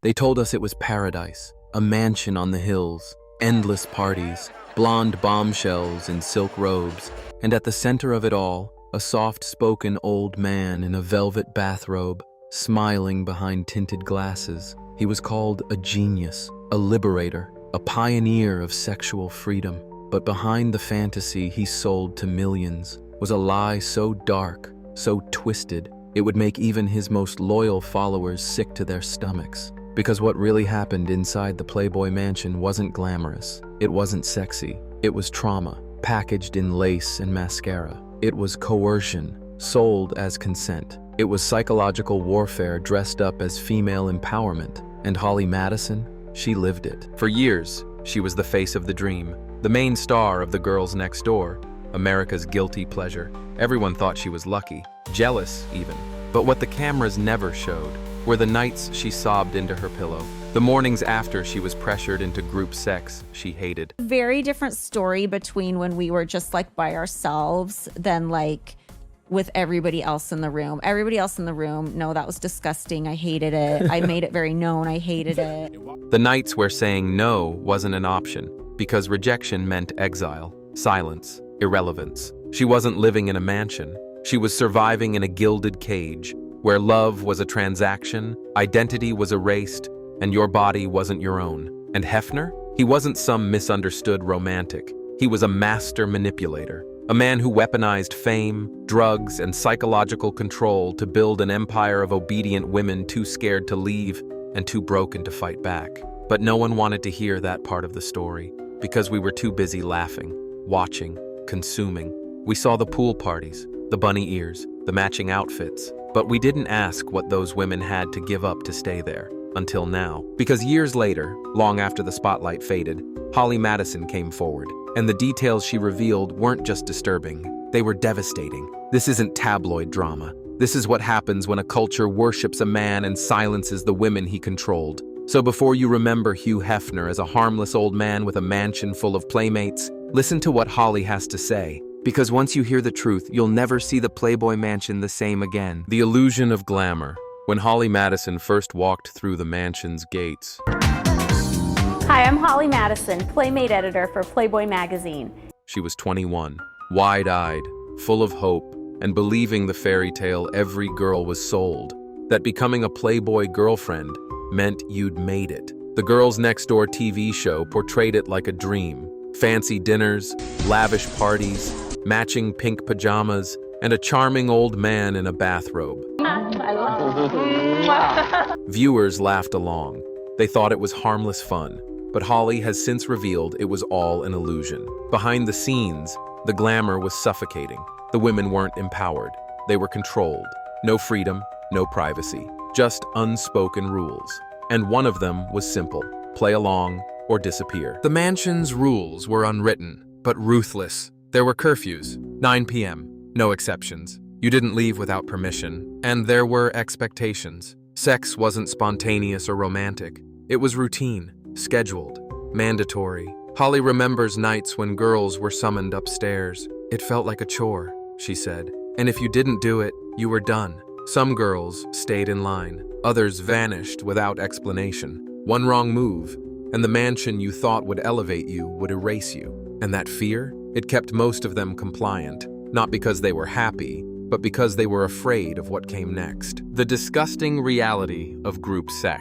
They told us it was paradise, a mansion on the hills, endless parties, blonde bombshells in silk robes, and at the center of it all, a soft-spoken old man in a velvet bathrobe, smiling behind tinted glasses. He was called a genius, a liberator, a pioneer of sexual freedom. But behind the fantasy he sold to millions was a lie so dark, so twisted, it would make even his most loyal followers sick to their stomachs. Because what really happened inside the Playboy mansion wasn't glamorous. It wasn't sexy. It was trauma, packaged in lace and mascara. It was coercion, sold as consent. It was psychological warfare dressed up as female empowerment. And Holly Madison, she lived it. For years, she was the face of the dream, the main star of The Girls Next Door, America's guilty pleasure. Everyone thought she was lucky, jealous even. But what the cameras never showed were the nights she sobbed into her pillow, the mornings after she was pressured into group sex she hated. Very different story between when we were just like by ourselves than like with everybody else in the room. Everybody else in the room, no, that was disgusting. I hated it. I made it very known I hated it. The nights where saying no wasn't an option, because rejection meant exile, silence, irrelevance. She wasn't living in a mansion. She was surviving in a gilded cage, where love was a transaction, identity was erased, and your body wasn't your own. And Hefner? He wasn't some misunderstood romantic. He was a master manipulator, a man who weaponized fame, drugs, and psychological control to build an empire of obedient women too scared to leave and too broken to fight back. But no one wanted to hear that part of the story, because we were too busy laughing, watching, consuming. We saw the pool parties, the bunny ears, the matching outfits, but we didn't ask what those women had to give up to stay there, until now. Because years later, long after the spotlight faded, Holly Madison came forward, and the details she revealed weren't just disturbing, they were devastating. This isn't tabloid drama. This is what happens when a culture worships a man and silences the women he controlled. So before you remember Hugh Hefner as a harmless old man with a mansion full of playmates, listen to what Holly has to say. Because once you hear the truth, you'll never see the Playboy mansion the same again. The illusion of glamour. When Holly Madison first walked through the mansion's gates. Hi, I'm Holly Madison, Playmate editor for Playboy magazine. She was 21, wide-eyed, full of hope, and believing the fairy tale every girl was sold. That becoming a Playboy girlfriend meant you'd made it. The Girls Next Door TV show portrayed it like a dream. Fancy dinners, lavish parties, matching pink pajamas, and a charming old man in a bathrobe. I love it. Viewers laughed along. They thought it was harmless fun. But Holly has since revealed it was all an illusion. Behind the scenes, the glamour was suffocating. The women weren't empowered. They were controlled. No freedom, no privacy. Just unspoken rules. And one of them was simple: play along or disappear. The mansion's rules were unwritten, but ruthless. There were curfews, 9 p.m., no exceptions. You didn't leave without permission, and there were expectations. Sex wasn't spontaneous or romantic. It was routine, scheduled, mandatory. Holly remembers nights when girls were summoned upstairs. It felt like a chore, she said. And if you didn't do it, you were done. Some girls stayed in line. Others vanished without explanation. One wrong move, and the mansion you thought would elevate you would erase you. And that fear? It kept most of them compliant, not because they were happy, but because they were afraid of what came next. The disgusting reality of group sex.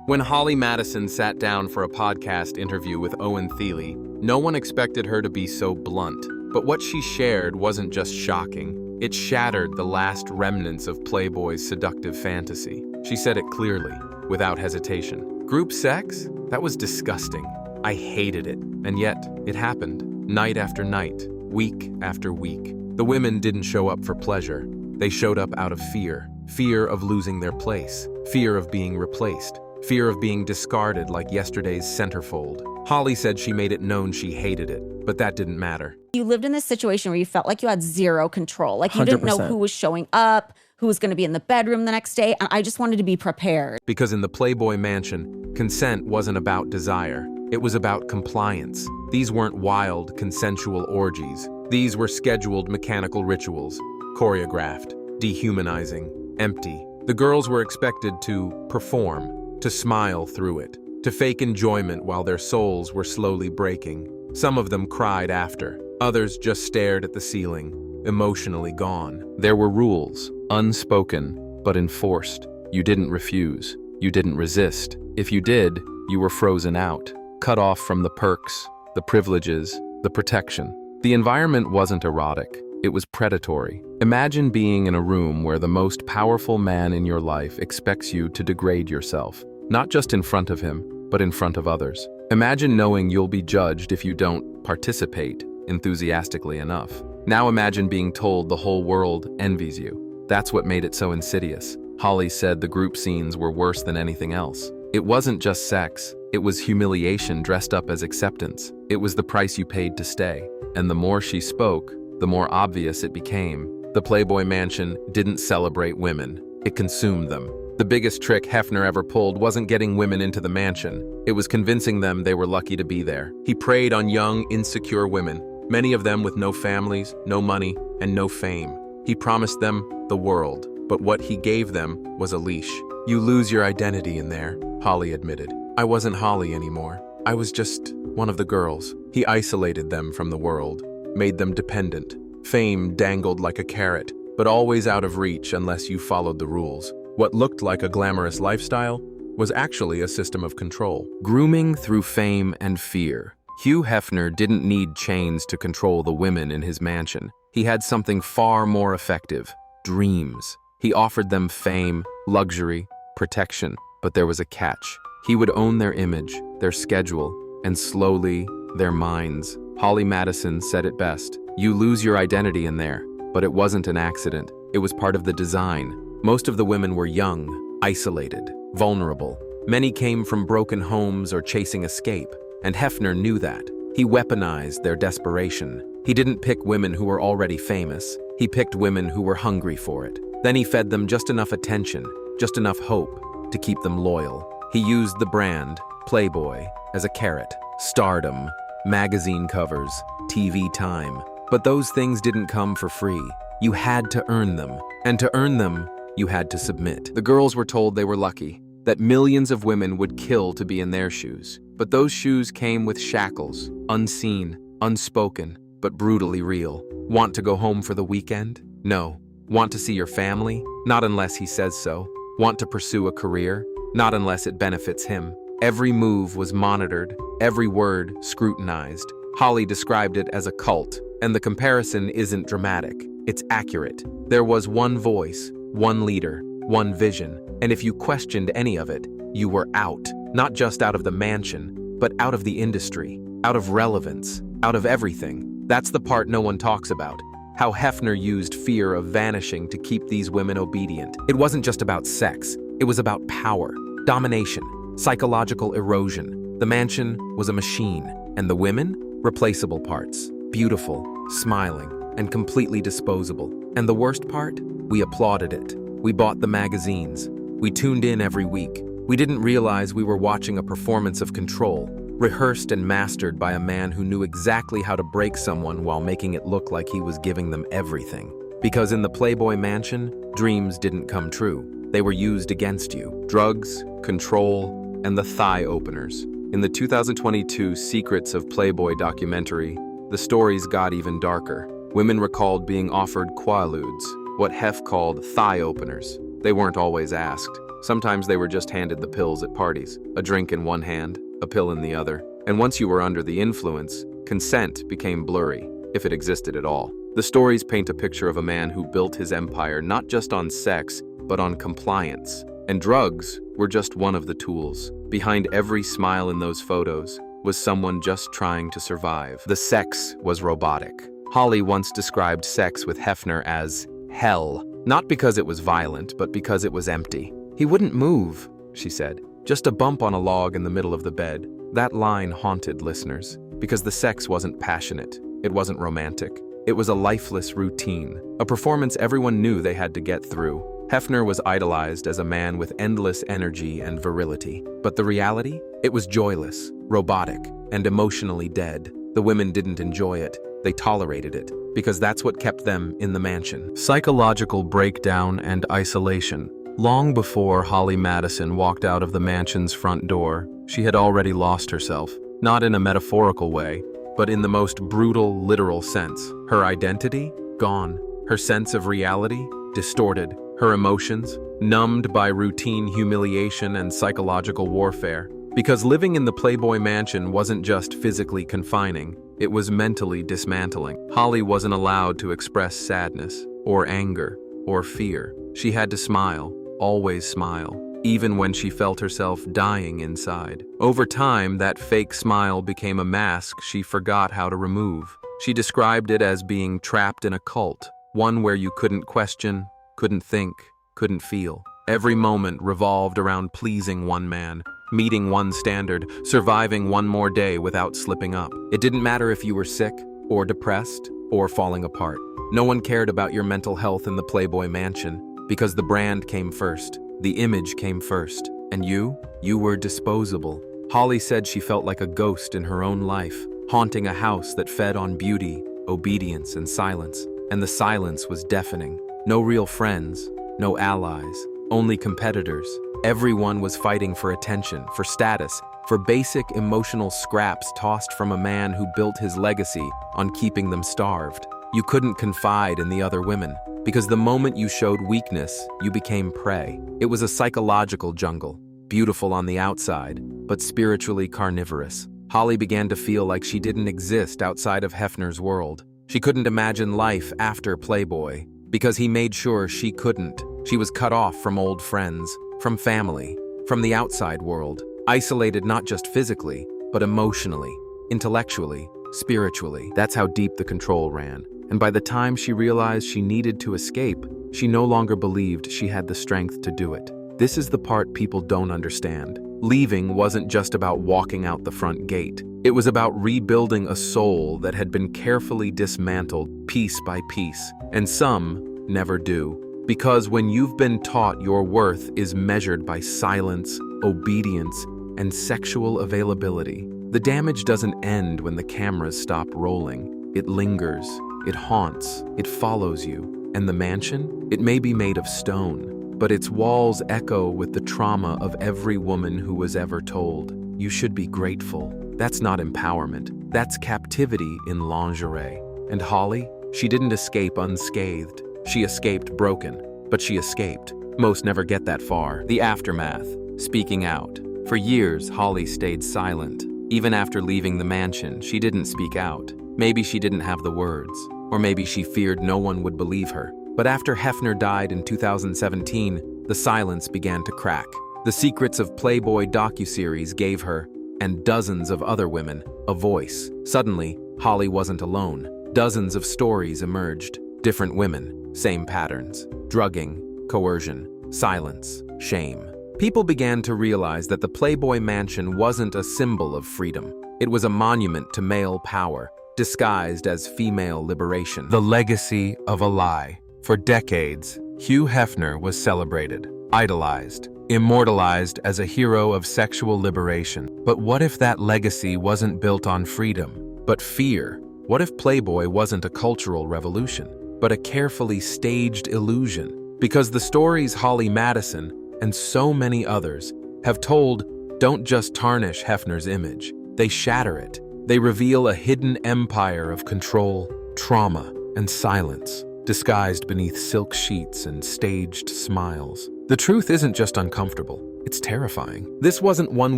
When Holly Madison sat down for a podcast interview with Owen Thiele, no one expected her to be so blunt. But what she shared wasn't just shocking. It shattered the last remnants of Playboy's seductive fantasy. She said it clearly, without hesitation. Group sex? That was disgusting. I hated it. And yet, it happened. Night after night, week after week. The women didn't show up for pleasure. They showed up out of fear. Fear of losing their place. Fear of being replaced. Fear of being discarded like yesterday's centerfold. Holly said she made it known she hated it, but that didn't matter. You lived in this situation where you felt like you had zero control. Like you didn't know 100%. who was showing up, who was going to be in the bedroom the next day. And I just wanted to be prepared. Because in the Playboy mansion, consent wasn't about desire. It was about compliance. These weren't wild, consensual orgies. These were scheduled mechanical rituals, choreographed, dehumanizing, empty. The girls were expected to perform, to smile through it, to fake enjoyment while their souls were slowly breaking. Some of them cried after. Others just stared at the ceiling, emotionally gone. There were rules, unspoken, but enforced. You didn't refuse. You didn't resist. If you did, you were frozen out, cut off from the perks, the privileges, the protection. The environment wasn't erotic. It was predatory. Imagine being in a room where the most powerful man in your life expects you to degrade yourself, not just in front of him, but in front of others. Imagine knowing you'll be judged if you don't participate enthusiastically enough. Now imagine being told the whole world envies you. That's what made it so insidious. Holly said the group scenes were worse than anything else. It wasn't just sex. It was humiliation dressed up as acceptance. It was the price you paid to stay. And the more she spoke, the more obvious it became. The Playboy Mansion didn't celebrate women. It consumed them. The biggest trick Hefner ever pulled wasn't getting women into the mansion. It was convincing them they were lucky to be there. He preyed on young, insecure women, many of them with no families, no money, and no fame. He promised them the world, but what he gave them was a leash. You lose your identity in there, Holly admitted. I wasn't Holly anymore. I was just one of the girls. He isolated them from the world, made them dependent. Fame dangled like a carrot, but always out of reach unless you followed the rules. What looked like a glamorous lifestyle was actually a system of control. Grooming through fame and fear. Hugh Hefner didn't need chains to control the women in his mansion. He had something far more effective: dreams. He offered them fame, luxury, protection, but there was a catch. He would own their image, their schedule, and slowly, their minds. Holly Madison said it best: you lose your identity in there, but it wasn't an accident. It was part of the design. Most of the women were young, isolated, vulnerable. Many came from broken homes or chasing escape, and Hefner knew that. He weaponized their desperation. He didn't pick women who were already famous. He picked women who were hungry for it. Then he fed them just enough attention, just enough hope to keep them loyal. He used the brand, Playboy, as a carrot. Stardom, magazine covers, TV time. But those things didn't come for free. You had to earn them. And to earn them, you had to submit. The girls were told they were lucky, that millions of women would kill to be in their shoes. But those shoes came with shackles, unseen, unspoken, but brutally real. Want to go home for the weekend? No. Want to see your family? Not unless he says so. Want to pursue a career? Not unless it benefits him. Every move was monitored, every word scrutinized. Holly described it as a cult, and the comparison isn't dramatic. It's accurate. There was one voice, one leader, one vision, and if you questioned any of it, you were out. Not just out of the mansion, but out of the industry, out of relevance, out of everything. That's the part no one talks about. How Hefner used fear of vanishing to keep these women obedient. It wasn't just about sex. It was about power, domination, psychological erosion. The mansion was a machine, and the women? Replaceable parts. Beautiful, smiling, and completely disposable. And the worst part? We applauded it. We bought the magazines. We tuned in every week. We didn't realize we were watching a performance of control, rehearsed and mastered by a man who knew exactly how to break someone while making it look like he was giving them everything. Because in the Playboy Mansion, dreams didn't come true. They were used against you. Drugs, control, and the thigh openers. In the 2022 Secrets of Playboy documentary, the stories got even darker. Women recalled being offered quaaludes, what Hef called thigh openers. They weren't always asked. Sometimes they were just handed the pills at parties, a drink in one hand, a pill in the other. And once you were under the influence, consent became blurry, if it existed at all. The stories paint a picture of a man who built his empire not just on sex, but on compliance. And drugs were just one of the tools. Behind every smile in those photos was someone just trying to survive. The sex was robotic. Holly once described sex with Hefner as hell, not because it was violent, but because it was empty. He wouldn't move, she said, just a bump on a log in the middle of the bed. That line haunted listeners, because the sex wasn't passionate, it wasn't romantic. It was a lifeless routine, a performance everyone knew they had to get through. Hefner was idolized as a man with endless energy and virility. But the reality? It was joyless, robotic, and emotionally dead. The women didn't enjoy it. They tolerated it, because that's what kept them in the mansion. Psychological breakdown and isolation. Long before Holly Madison walked out of the mansion's front door, she had already lost herself, not in a metaphorical way, but in the most brutal, literal sense. Her identity? Gone. Her sense of reality? Distorted. Her emotions? Numbed by routine humiliation and psychological warfare. Because living in the Playboy mansion wasn't just physically confining, it was mentally dismantling. Holly wasn't allowed to express sadness, or anger, or fear. She had to smile, always smile, even when she felt herself dying inside. Over time, that fake smile became a mask she forgot how to remove. She described it as being trapped in a cult, one where you couldn't question, couldn't think, couldn't feel. Every moment revolved around pleasing one man, meeting one standard, surviving one more day without slipping up. It didn't matter if you were sick, or depressed, or falling apart. No one cared about your mental health in the Playboy mansion, because the brand came first, the image came first, and you were disposable. Holly said she felt like a ghost in her own life, haunting a house that fed on beauty, obedience, and silence. And the silence was deafening. No real friends, no allies, only competitors. Everyone was fighting for attention, for status, for basic emotional scraps tossed from a man who built his legacy on keeping them starved. You couldn't confide in the other women, because the moment you showed weakness, you became prey. It was a psychological jungle, beautiful on the outside, but spiritually carnivorous. Holly began to feel like she didn't exist outside of Hefner's world. She couldn't imagine life after Playboy, because he made sure she couldn't. She was cut off from old friends, from family, from the outside world, isolated not just physically, but emotionally, intellectually, spiritually. That's how deep the control ran. And by the time she realized she needed to escape, she no longer believed she had the strength to do it. This is the part people don't understand. Leaving wasn't just about walking out the front gate. It was about rebuilding a soul that had been carefully dismantled piece by piece. And some never do. Because when you've been taught your worth is measured by silence, obedience, and sexual availability, the damage doesn't end when the cameras stop rolling. It lingers, it haunts, it follows you. And the mansion? It may be made of stone, but its walls echo with the trauma of every woman who was ever told, "You should be grateful." That's not empowerment. That's captivity in lingerie. And Holly? She didn't escape unscathed. She escaped broken, but she escaped. Most never get that far. The aftermath. Speaking out. For years, Holly stayed silent. Even after leaving the mansion, she didn't speak out. Maybe she didn't have the words, or maybe she feared no one would believe her. But after Hefner died in 2017, the silence began to crack. The Secrets of Playboy docuseries gave her, and dozens of other women, a voice. Suddenly, Holly wasn't alone. Dozens of stories emerged. Different women, same patterns. Drugging, coercion, silence, shame. People began to realize that the Playboy mansion wasn't a symbol of freedom. It was a monument to male power, disguised as female liberation. The legacy of a lie. For decades, Hugh Hefner was celebrated, idolized, immortalized as a hero of sexual liberation. But what if that legacy wasn't built on freedom, but fear? What if Playboy wasn't a cultural revolution, but a carefully staged illusion? Because the stories Holly Madison and so many others have told don't just tarnish Hefner's image, they shatter it. They reveal a hidden empire of control, trauma, and silence, disguised beneath silk sheets and staged smiles. The truth isn't just uncomfortable, it's terrifying. This wasn't one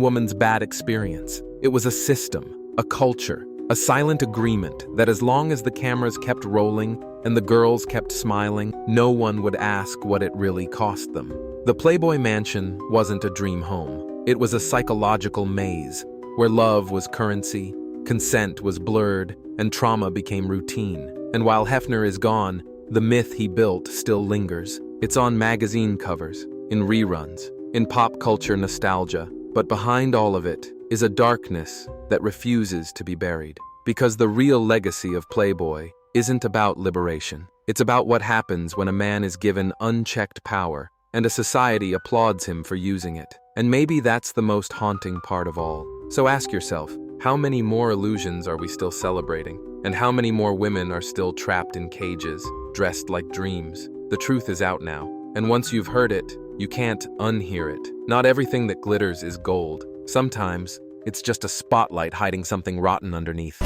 woman's bad experience. It was a system, a culture, a silent agreement that as long as the cameras kept rolling and the girls kept smiling, no one would ask what it really cost them. The Playboy mansion wasn't a dream home. It was a psychological maze where love was currency, consent was blurred, and trauma became routine. And while Hefner is gone, the myth he built still lingers. It's on magazine covers, in reruns, in pop culture nostalgia. But behind all of it is a darkness that refuses to be buried. Because the real legacy of Playboy isn't about liberation. It's about what happens when a man is given unchecked power and a society applauds him for using it. And maybe that's the most haunting part of all. So ask yourself, how many more illusions are we still celebrating? And how many more women are still trapped in cages, dressed like dreams? The truth is out now. And once you've heard it, You can't unhear it. Not everything that glitters is gold. Sometimes, it's just a spotlight hiding something rotten underneath.